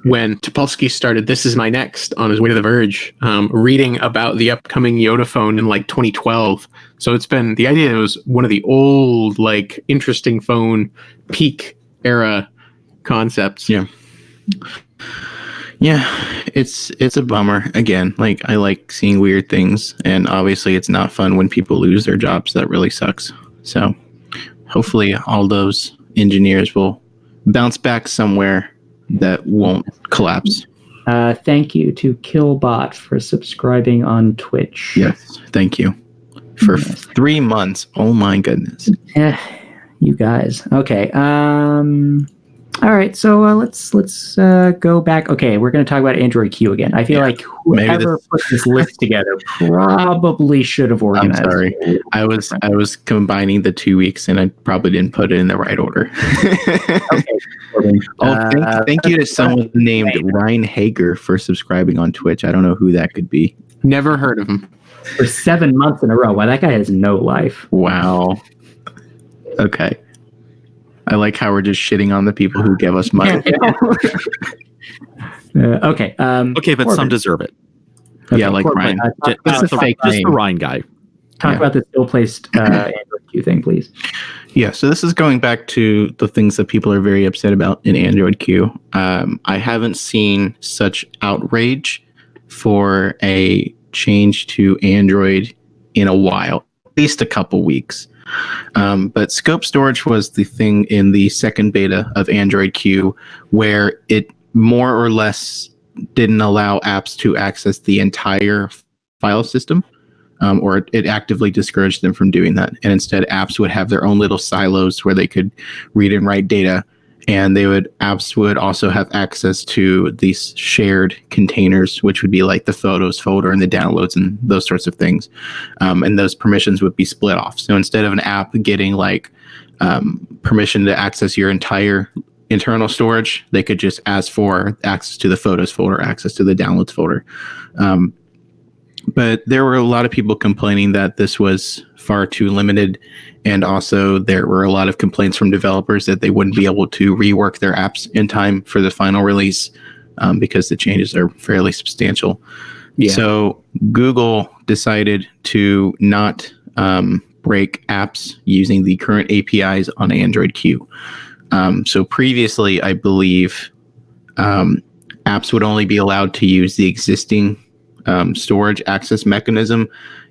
when Topolsky started This Is My Next on his way to The Verge, reading about the upcoming Yoda phone in like 2012. So it's been, the idea was one of the old, like, interesting phone peak era concepts. Yeah. Yeah, it's a bummer. Again, like, I like seeing weird things, and obviously it's not fun when people lose their jobs. That really sucks. So hopefully all those engineers will bounce back somewhere that won't collapse. Thank you to Killbot for subscribing on Twitch. Yes, thank you. For 3 months. Oh my goodness. You guys. Okay. All right, so let's go back. Okay, we're going to talk about Android Q again. I feel like whoever put this list together probably should have organized. I'm sorry. I was combining the 2 weeks, and I probably didn't put it in the right order. Thank you to someone named Ryan Hager for subscribing on Twitch. I don't know who that could be. Never heard of him. For 7 months in a row. Wow, that guy has no life. Wow. Okay. I like how we're just shitting on the people who give us money. Okay. Okay, but some deserve it. Okay, yeah, like Corbin, Ryan. Just the Ryan guy. Talk about this ill-placed Android Q thing, please. Yeah, so this is going back to the things that people are very upset about in Android Q. I haven't seen such outrage for a change to Android in a while, at least a couple weeks. But scope storage was the thing in the second beta of Android Q, where it more or less didn't allow apps to access the entire file system, or it actively discouraged them from doing that. And instead, apps would have their own little silos where they could read and write data, and apps would also have access to these shared containers, which would be like the photos folder and the downloads and those sorts of things. And those permissions would be split off. So instead of an app getting like permission to access your entire internal storage, they could just ask for access to the photos folder, access to the downloads folder. But there were a lot of people complaining that this was far too limited. And also there were a lot of complaints from developers that they wouldn't be able to rework their apps in time for the final release, because the changes are fairly substantial. Yeah. So Google decided to not break apps using the current APIs on Android Q. So previously, I believe apps would only be allowed to use the existing storage access mechanism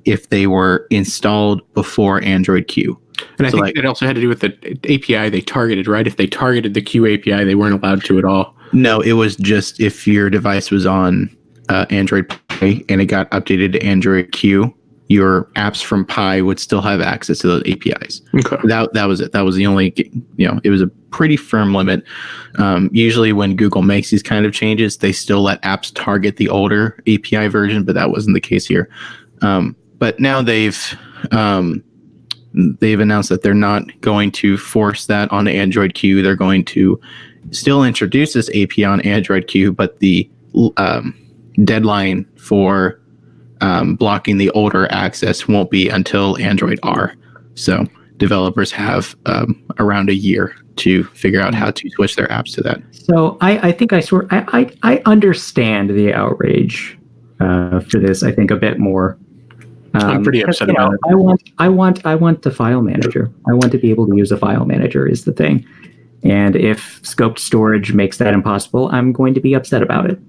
if they were installed before Android Q. And I think it also had to do with the API they targeted, right? If they targeted the Q API, they weren't allowed to at all. No, it was just if your device was on Android Pie and it got updated to Android Q, your apps from Pi would still have access to those APIs. Okay. That was it. That was the only, it was a pretty firm limit. Usually when Google makes these kind of changes, they still let apps target the older API version, but that wasn't the case here. But now they've announced that they're not going to force that on Android Q. They're going to still introduce this API on Android Q, but the deadline for blocking the older access won't be until Android R. So developers have around a year to figure out how to switch their apps to that. So I think I understand the outrage for this. I think a bit more. I'm pretty upset about it. I want the file manager. I want to be able to use a file manager is the thing. And if scoped storage makes that impossible, I'm going to be upset about it.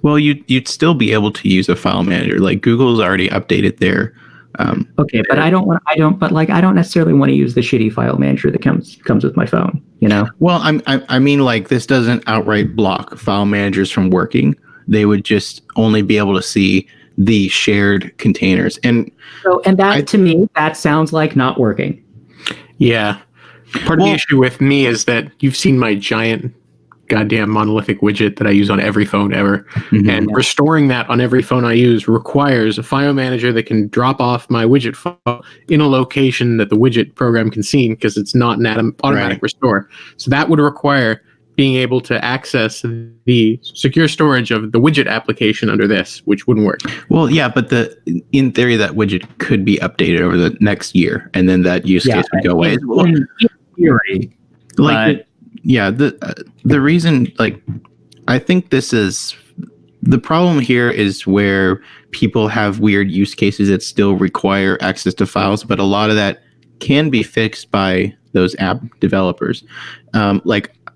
Well, you'd still be able to use a file manager. Like Google's already updated their. Okay, but I don't necessarily want to use the shitty file manager that comes with my phone. Well, I mean, like this doesn't outright block file managers from working. They would just only be able to see the shared containers, to me that sounds like not working. Yeah, part of the issue with me is that you've seen my giant goddamn monolithic widget that I use on every phone ever. Mm-hmm. And restoring that on every phone I use requires a file manager that can drop off my widget file in a location that the widget program can see, because it's not an automatic restore. So that would require being able to access the secure storage of the widget application under this, which wouldn't work. Well, yeah, but in theory, that widget could be updated over the next year, and then that use case would go away. In theory, the reason, I think this is the problem here is where people have weird use cases that still require access to files, but a lot of that can be fixed by those app developers.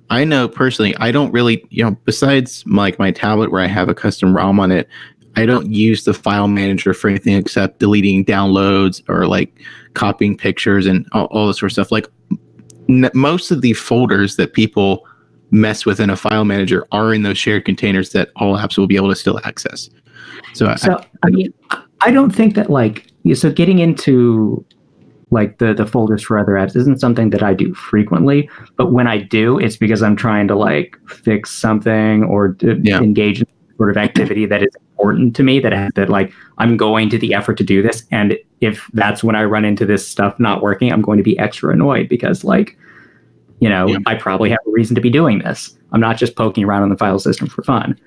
I know personally, I don't really, besides my tablet where I have a custom ROM on it, I don't use the file manager for anything except deleting downloads or copying pictures and all this sort of stuff. Most of the folders that people mess with in a file manager are in those shared containers that all apps will be able to still access. I don't think that getting into the folders for other apps isn't something that I do frequently, but when I do, it's because I'm trying to fix something or engage in sort of activity that is important to me, that I'm going to the effort to do this. And if that's when I run into this stuff not working, I'm going to be extra annoyed because I probably have a reason to be doing this. I'm not just poking around on the file system for fun.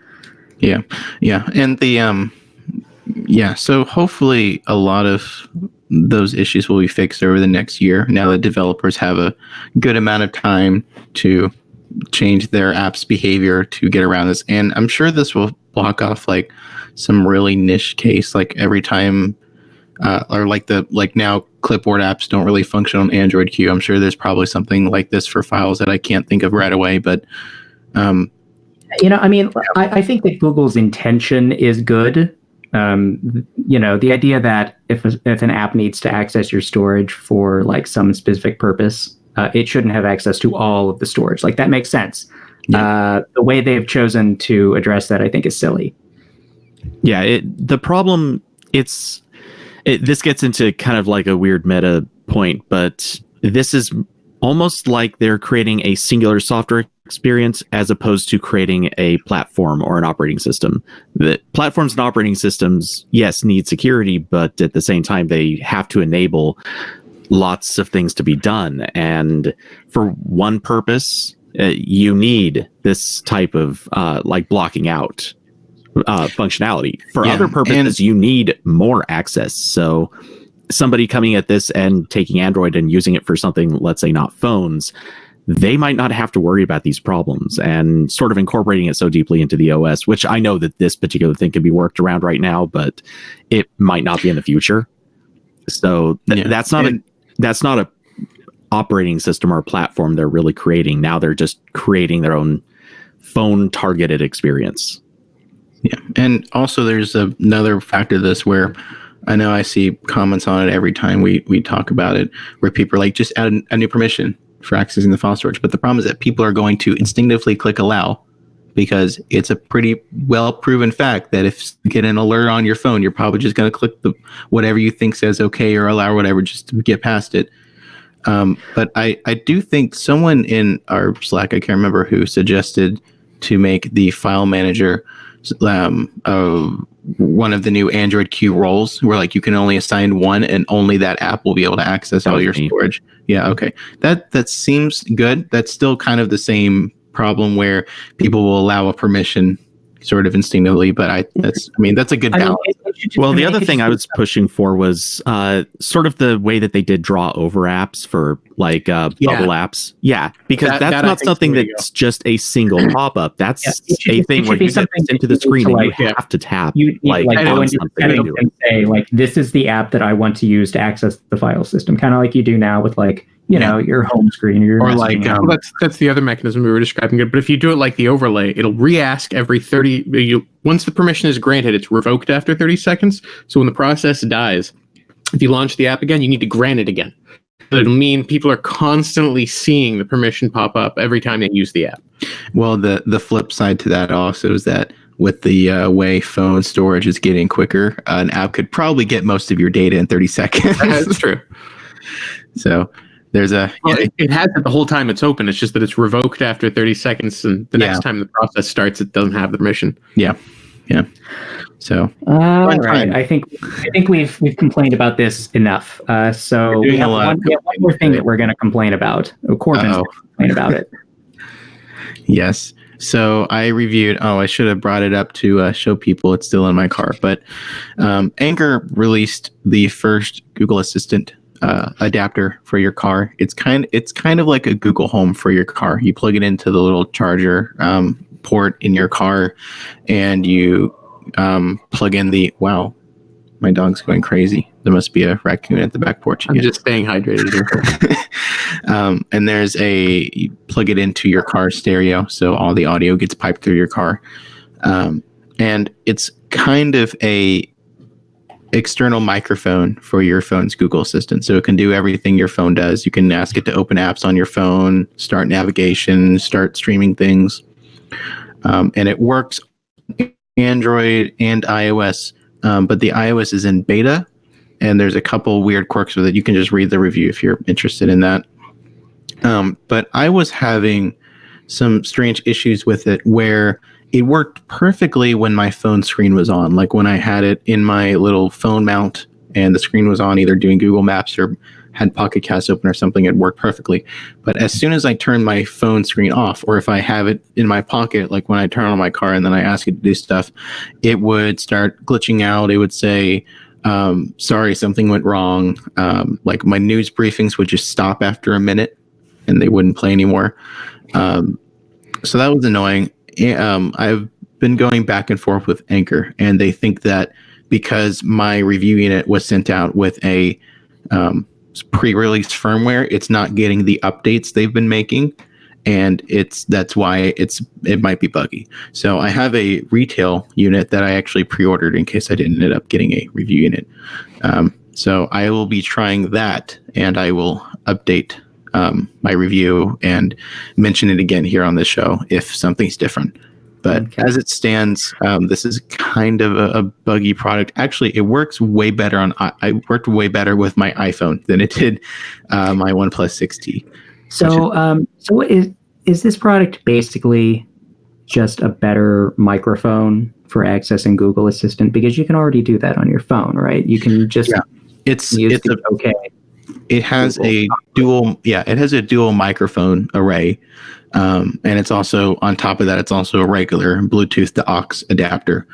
Yeah. Yeah. And so hopefully a lot of those issues will be fixed over the next year. Now that developers have a good amount of time to change their app's behavior to get around this. And I'm sure this will block off some really niche case, every time now clipboard apps don't really function on Android Q. I'm sure there's probably something like this for files that I can't think of right away, but I think that Google's intention is good, The idea that if an app needs to access your storage for like some specific purpose, it shouldn't have access to all of the storage. Like that makes sense. Yeah. The way they've chosen to address that, I think, is silly. Yeah, the problem, this gets into kind of like a weird meta point, but this is almost like they're creating a singular software experience as opposed to creating a platform or an operating system. The platforms and operating systems, yes, need security, but at the same time, they have to enable lots of things to be done. And for one purpose, you need this type of like blocking out functionality. For other purposes, you need more access. So somebody coming at this and taking Android and using it for something, let's say not phones, they might not have to worry about these problems, and sort of incorporating it so deeply into the OS, which I know that this particular thing can be worked around right now, but it might not be in the future. So that's not a operating system or platform they're really creating. Now they're just creating their own phone targeted experience. Yeah. And also there's another factor to this where I know I see comments on it every time we talk about it, where people are like, just add a new permission for accessing the file storage. But the problem is that people are going to instinctively click allow, because it's a pretty well proven fact that if you get an alert on your phone, you're probably just going to click the whatever you think says okay or allow or whatever just to get past it. But I do think someone in our Slack, I can't remember who, suggested to make the file manager one of the new Android Q roles, where like you can only assign one and only that app will be able to access all your storage. Yeah, okay. That seems good. That's still kind of the same problem where people will allow a permission sort of instinctively, but that's a good balance. Well, the other thing I was pushing for was sort of the way that they did draw over apps for like bubble apps. Yeah, because that's not something that's just a single pop-up. That's a thing where you get into the screen and you have to tap. When you can say like, this is the app that I want to use to access the file system, kind of like you do now with like, your home screen or like that's the other mechanism we were describing. But if you do it like the overlay, it'll re-ask every 30. Once the permission is granted, it's revoked after 30 seconds. So when the process dies, if you launch the app again, you need to grant it again. It'll mean people are constantly seeing the permission pop up every time they use the app. Well, the flip side to that also is that with the way phone storage is getting quicker, an app could probably get most of your data in 30 seconds. That's true. So there's it has it the whole time it's open. It's just that it's revoked after 30 seconds, and the next time the process starts, it doesn't have the permission. Yeah. So right. I think we've complained about this enough. So we have one more thing that we're going to complain about. Corbin's going to complain about it. Yes. So I reviewed. I should have brought it up to show people. It's still in my car, but Anchor released the first Google Assistant adapter for your car. It's kind of like a Google Home for your car. You plug it into the little charger port in your car, and you plug in the my dog's going crazy. There must be a raccoon at the back porch again. I'm just staying hydrated here. And you plug it into your car stereo, so all the audio gets piped through your car. And it's kind of a external microphone for your phone's Google Assistant. So it can do everything your phone does. You can ask it to open apps on your phone, start navigation, start streaming things. And it works Android and iOS, but the iOS is in beta, and there's a couple weird quirks with it. You can just read the review if you're interested in that. But I was having some strange issues with it where it worked perfectly when my phone screen was on. Like when I had it in my little phone mount and the screen was on, either doing Google Maps or had Pocket Cast open or something, it worked perfectly. But as soon as I turn my phone screen off, or if I have it in my pocket, like when I turn on my car and then I ask it to do stuff, it would start glitching out. It would say, sorry, something went wrong. Like my news briefings would just stop after a minute and they wouldn't play anymore. So that was annoying. I've been going back and forth with Anchor, and they think that because my review unit was sent out with a pre-released firmware, it's not getting the updates they've been making. and that's why it might be buggy. So I have a retail unit that I actually pre-ordered in case I didn't end up getting a review unit. So I will be trying that, and I will update my review and mention it again here on this show if something's different. But as it stands, this is kind of a buggy product. Actually, it works way better I worked way better with my iPhone than it did my OnePlus 6T. So is this product basically just a better microphone for accessing Google Assistant? Because you can already do that on your phone, right? You can just it's okay. It has it has a dual microphone array. And it's also, on top of that, it's also a regular Bluetooth to aux adapter.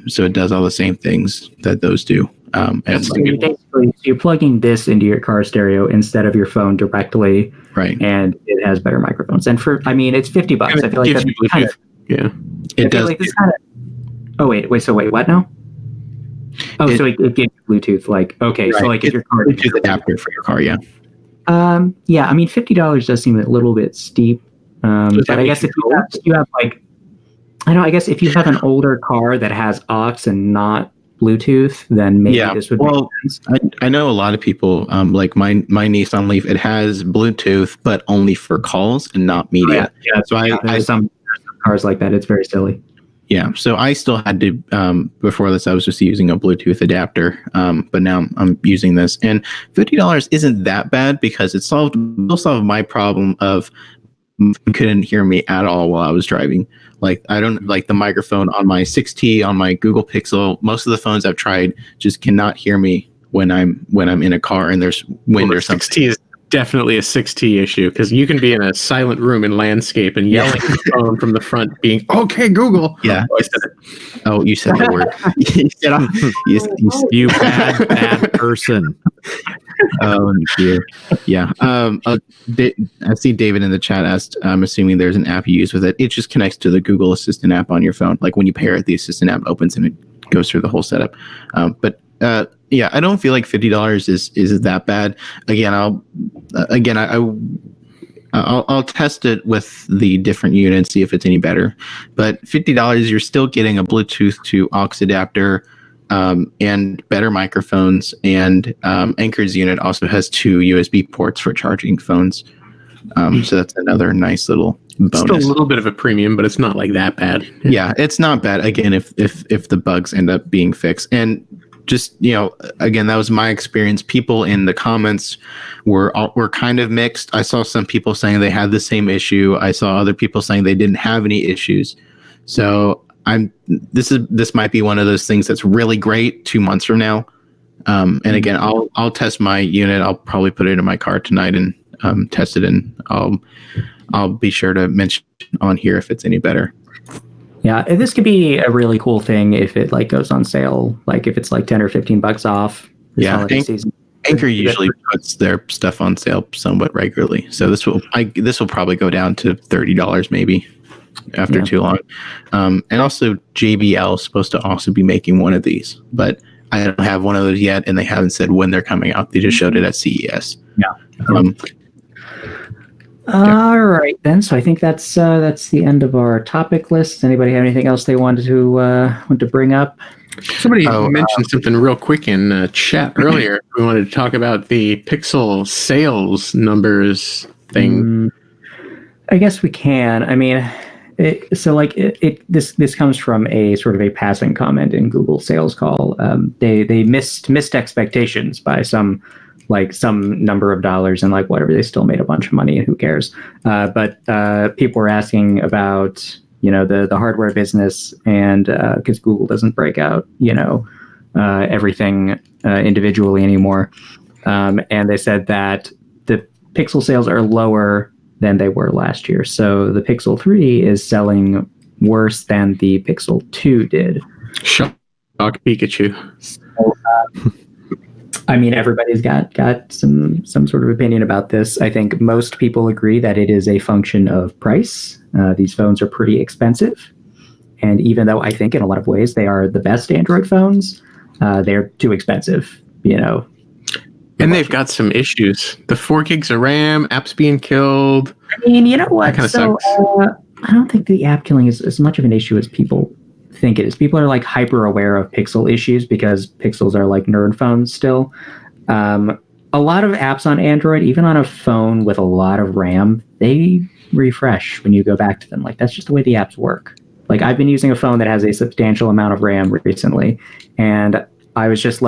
So it does all the same things that those do. And so you're plugging this into your car stereo instead of your phone directly, right? And it has better microphones. And it's $50. I feel like that's kind of, it does. Like kind of, oh wait, what now? Oh, so it gives you Bluetooth, right. So if your car Bluetooth adapter for your car, $50 does seem a little bit steep. But I guess if you have I guess if you have an older car that has aux and not Bluetooth, then maybe this would make sense. I know a lot of people, like my Nissan Leaf, it has Bluetooth, but only for calls and not media. So I some cars like that. It's very silly. Yeah, so I still had to, before this, I was just using a Bluetooth adapter, but now I'm using this. And $50 isn't that bad because it will solve my problem of couldn't hear me at all while I was driving. Like, I don't like the microphone on my 6T, on my Google Pixel. Most of the phones I've tried just cannot hear me when I'm in a car and there's wind or something. 6T is definitely a 6T issue because you can be in a silent room in landscape and yelling at the phone from the front, being okay, Google. Yeah. Oh, I said it. Oh, you said the word. You bad person. Oh dear. Yeah. I see David in the chat asked, I'm assuming there's an app you use with it. It just connects to the Google Assistant app on your phone. Like when you pair it, the Assistant app opens and it goes through the whole setup. Yeah, I don't feel like $50 is that bad. Again, I'll test it with the different units, see if it's any better. But $50, you're still getting a Bluetooth to aux adapter, and better microphones. And Anchor's unit also has 2 USB ports for charging phones. So that's another nice little bonus. Still a little bit of a premium, but it's not like that bad. Yeah, it's not bad. Again, if the bugs end up being fixed. And just, again, that was my experience. People in the comments were kind of mixed. I saw some people saying they had the same issue. I saw other people saying they didn't have any issues. So this might be one of those things that's really great 2 months from now. And again, I'll test my unit. I'll probably put it in my car tonight and test it, and I'll be sure to mention on here if it's any better. Yeah, this could be a really cool thing if it goes on sale, if it's $10 or $15 off. Yeah, Anchor usually puts their stuff on sale somewhat regularly, so this will probably go down to $30 maybe after too long. And also JBL is supposed to also be making one of these, but I don't have one of those yet, and they haven't said when they're coming out. They just showed it at CES. Yeah. All right, then. So I think that's the end of our topic list. Does anybody have anything else they wanted to bring up? Somebody mentioned something real quick in chat earlier. We wanted to talk about the Pixel sales numbers thing. I guess we can. I mean, this comes from a sort of a passing comment in Google Sales Call. They missed expectations by some number of dollars, and whatever, they still made a bunch of money, and who cares? But people were asking about the hardware business, and because Google doesn't break out everything individually anymore, and they said that the Pixel sales are lower than they were last year. So the Pixel 3 is selling worse than the Pixel 2 did. Shock Pikachu. So, everybody's got some sort of opinion about this. I think most people agree that it is a function of price. These phones are pretty expensive. And even though I think in a lot of ways they are the best Android phones, they're too expensive, And they've got some issues. The 4 gigs of RAM, apps being killed. I mean, you know what? That kind of So sucks. I don't think the app killing is as much of an issue as people think it is. People are like hyper aware of Pixel issues because Pixels are like nerd phones still. A lot of apps on Android, even on a phone with a lot of RAM, they refresh when you go back to them. Like that's just the way the apps work. Like I've been using a phone that has a substantial amount of RAM recently, and I was just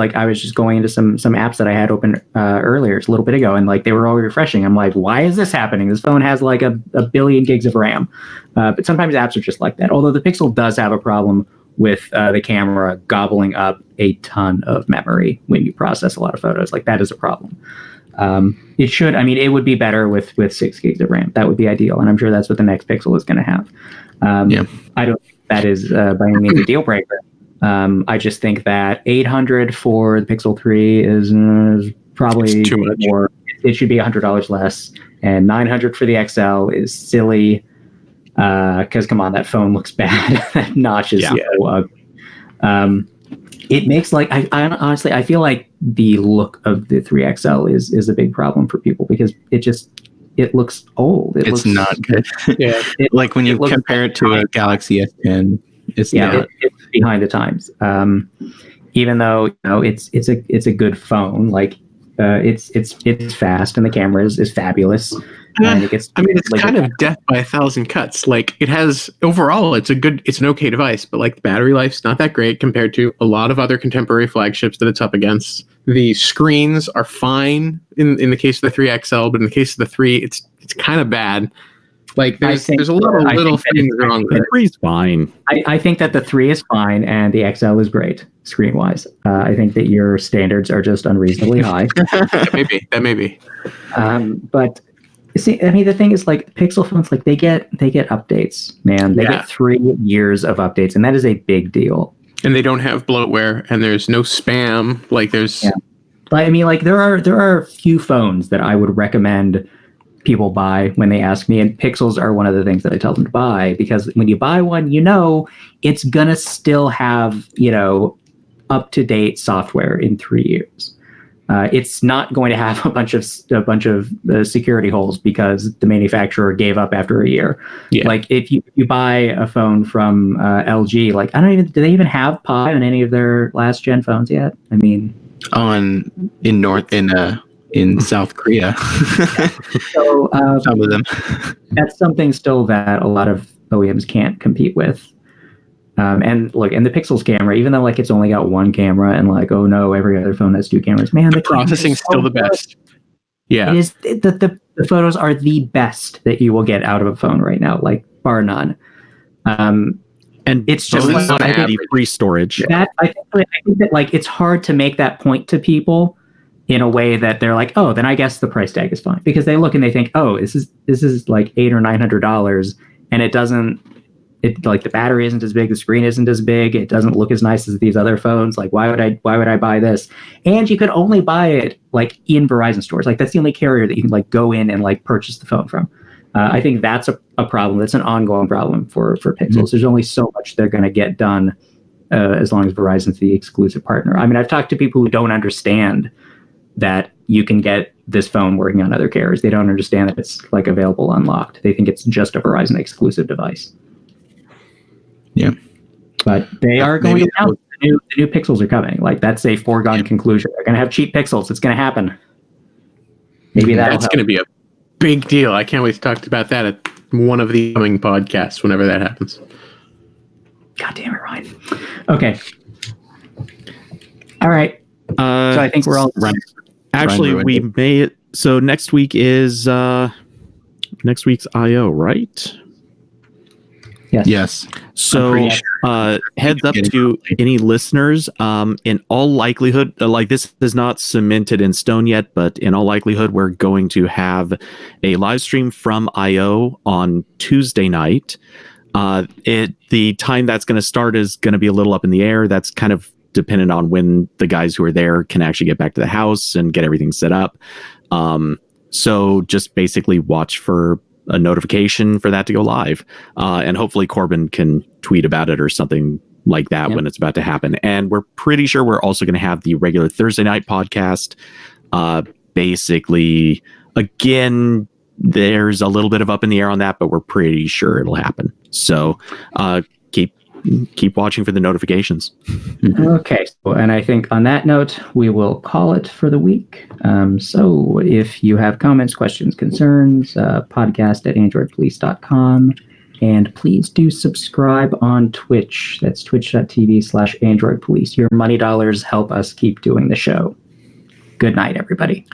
going into some apps that I had open earlier, just a little bit ago, and like they were all refreshing. I'm like, why is this happening? This phone has like a billion gigs of RAM, but sometimes apps are just like that. Although the Pixel does have a problem with the camera gobbling up a ton of memory when you process a lot of photos. Like that is a problem. It should. I mean, it would be better with 6 gigs of RAM. That would be ideal, and I'm sure that's what the next Pixel is going to have. I don't think that is by any means a deal breaker. I just think that 800 for the Pixel 3 is probably too much. more. It should be $100 less, and 900 for the XL is silly. Because come on, that phone looks bad. That notch is so ugly. It makes like I honestly I feel like the look of the 3XL is a big problem for people because it looks old. It's not good. Yeah. Like when you compare it to a Galaxy S10, it's not. It's behind the times. Even though it's a good phone, like it's fast and the camera is fabulous. And it's kind of death by 1,000 cuts. Like it has overall, it's an okay device, but like the battery life's not that great compared to a lot of other contemporary flagships that it's up against. The screens are fine in the case of the 3XL, but in the case of the 3, it's kind of bad. Like there's a lot of little things wrong with it. The 3 is fine. I think that the 3 is fine and the XL is great screen wise. I think that your standards are just unreasonably high. That may be. But see, I mean, the thing is, like Pixel phones, like they get updates, man. They get 3 years of updates, and that is a big deal. And they don't have bloatware, and there's no spam. Like there's, But I mean, like there are few phones that I would recommend people buy when they ask me, and Pixels are one of the things that I tell them to buy because when you buy one, it's gonna still have up to date software in 3 years. It's not going to have a bunch of security holes because the manufacturer gave up after a year. Yeah. Like if you buy a phone from LG, like do they even have Pi on any of their last gen phones yet? I mean, in South Korea, so some of them. That's something still that a lot of OEMs can't compete with. And look, and the Pixel's camera, even though like it's only got one camera and like, oh no, every other phone has 2 cameras, man, the processing's still the best. Yeah. It is the photos are the best that you will get out of a phone right now, like bar none. And it's just free storage. I think that like it's hard to make that point to people in a way that they're like, oh, then I guess the price tag is fine, because they look and they think, oh, this is like $800 or $900, and it doesn't. It like the battery isn't as big, the screen isn't as big, it doesn't look as nice as these other phones. Like, why would I buy this? And you could only buy it like in Verizon stores. Like that's the only carrier that you can like go in and like purchase the phone from. I think that's a problem. That's an ongoing problem for Pixels. Mm-hmm. There's only so much they're going to get done as long as Verizon's the exclusive partner. I mean, I've talked to people who don't understand that you can get this phone working on other carriers. They don't understand that it's like available unlocked. They think it's just a Verizon exclusive device. Yeah, but they are going to count. The new Pixels are coming. Like that's a foregone conclusion. They're going to have cheap Pixels. It's going to happen. Maybe that's going to be a big deal. I can't wait to talk about that at one of the coming podcasts whenever that happens. God damn it, Ryan. Okay. All right. So I think we're all running. Actually, we may. So next week is next week's I/O, right? Yes. So heads up to any listeners, in all likelihood, like this is not cemented in stone yet, but in all likelihood, we're going to have a live stream from I/O on Tuesday night. The time that's going to start is going to be a little up in the air. That's kind of dependent on when the guys who are there can actually get back to the house and get everything set up. So just basically watch for a notification for that to go live, and hopefully Corbin can tweet about it or something like that when it's about to happen. And we're pretty sure we're also going to have the regular Thursday night podcast basically, again, there's a little bit of up in the air on that, but we're pretty sure it'll happen. So keep watching for the notifications. Okay, and I think on that note, we will call it for the week. So if you have comments, questions, concerns, podcast@androidpolice.com. And please do subscribe on Twitch. That's twitch.tv/androidpolice. Your money dollars help us keep doing the show. Good night, everybody.